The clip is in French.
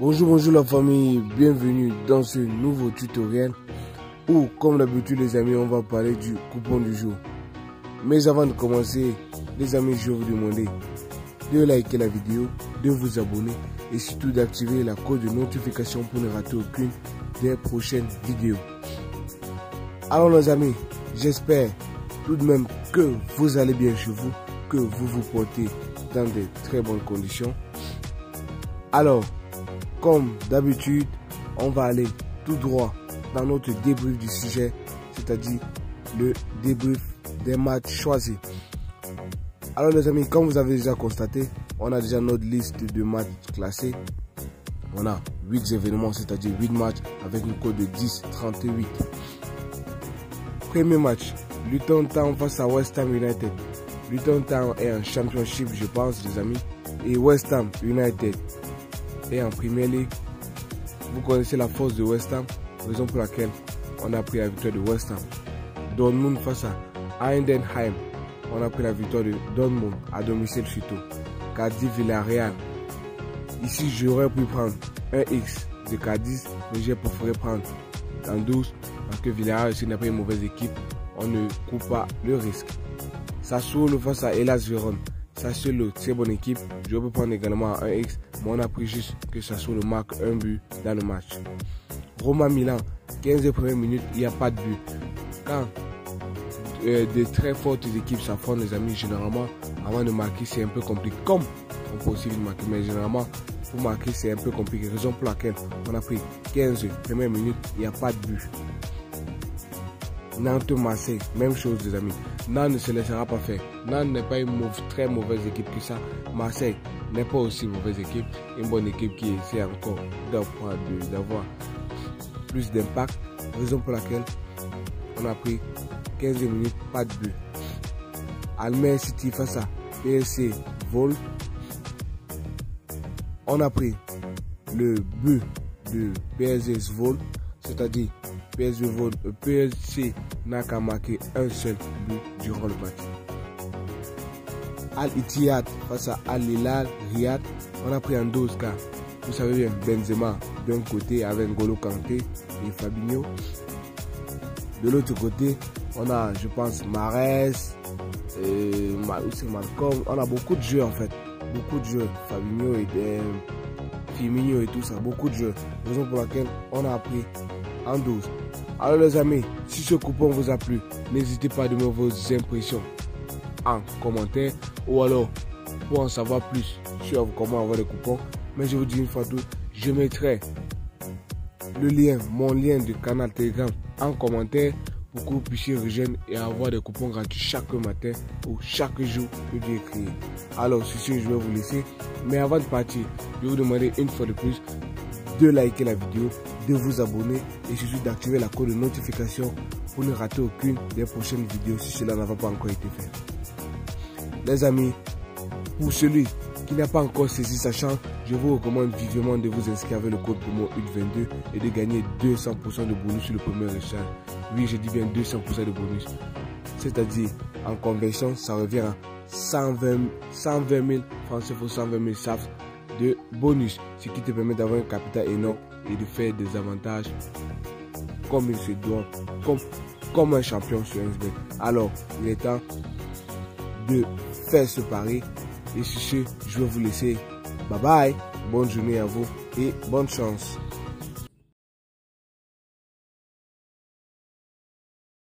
Bonjour la famille, bienvenue dans ce nouveau tutoriel où, comme d'habitude les amis, on va parler du coupon du jour. Mais avant de commencer, les amis, je vais vous demander de liker la vidéo, de vous abonner et surtout d'activer la cloche de notification pour ne rater aucune des prochaines vidéos. Alors les amis, j'espère tout de même que vous allez bien chez vous, que vous vous portez dans de très bonnes conditions. Alors, comme d'habitude, on va aller tout droit dans notre débrief du sujet, c'est-à-dire le débrief des matchs choisis. Alors les amis, comme vous avez déjà constaté, on a déjà notre liste de matchs classés. On a 8 événements, c'est-à-dire 8 matchs avec une cote de 10,38. Premier match, Luton Town face à West Ham United. Luton Town est en championship, je pense, les amis. Et West Ham United est en Premier League. Vous connaissez la force de West Ham, raison pour laquelle on a pris la victoire de West Ham. Dortmund face à Heidenheim. On a pris la victoire de Dortmund à domicile surtout. Cadiz Villarreal. Ici, j'aurais pu prendre un X de Cadiz, mais j'ai préféré prendre un 12 parce que Villarreal aussi n'a pas une mauvaise équipe. On ne coupe pas le risque. Sassuolo face à Hellas Vérone. Sassuolo, très bonne équipe. Je peux prendre également un X, mais on a pris juste que Sassuolo marque un but dans le match. Roma Milan, 15 premières minutes, il n'y a pas de but. Quand de très fortes équipes s'affrontent, les amis, généralement, avant de marquer, c'est un peu compliqué. Comme on peut aussi marquer, mais généralement, pour marquer, c'est un peu compliqué. Raison pour laquelle on a pris 15 premières minutes, il n'y a pas de but. Nantes-Marseille, même chose, les amis. Nantes ne se laissera pas faire. Nantes n'est pas une très mauvaise équipe que ça. Marseille n'est pas aussi une mauvaise équipe. Une bonne équipe qui essaie encore d'avoir plus d'impact. Raison pour laquelle on a pris 15 minutes, pas de but. Almere City face à PSV Vol. On a pris le but de PSV Vol, c'est-à-dire PSV n'a qu'à marquer un seul but durant le match. Al-Ittihad face à Al-Hilal Riyad. On a pris un 12 car vous savez bien, Benzema d'un côté avec N'Golo Kanté et Fabinho. De l'autre côté, on a, je pense, Mahrez, Malcolm. On a beaucoup de jeux en fait. Beaucoup de jeux. Fabinho et Firmino et tout ça. Beaucoup de jeux. Raison pour laquelle on a pris en 12. Alors les amis, si ce coupon vous a plu, n'hésitez pas à donner vos impressions en commentaire ou alors pour en savoir plus sur comment avoir des coupons. Mais je vous dis une fois toutes, je mettrai le lien, mon lien de canal Telegram en commentaire pour que vous puissiez rejoindre et avoir des coupons gratuits chaque matin ou chaque jour que Dieu est créé. Alors sur ce, je vais vous laisser. Mais avant de partir, je vais vous demander une fois de plus de liker la vidéo, de vous abonner et surtout d'activer la cloche de notification pour ne rater aucune des prochaines vidéos si cela n'a pas encore été fait. Les amis, pour celui qui n'a pas encore saisi sa chance, je vous recommande vivement de vous inscrire avec le code promo UT22 et de gagner 200% de bonus sur le premier recharge. Oui, je dis bien 200% de bonus. C'est-à-dire, en conversion, ça revient à 120 000 francs CFA, 120 000 SAF de bonus, ce qui te permet d'avoir un capital énorme et de faire des avantages comme il se doit, comme un champion sur XBet. Alors, il est temps de faire ce pari et sur ce, je vais vous laisser. Bye bye, bonne journée à vous et bonne chance.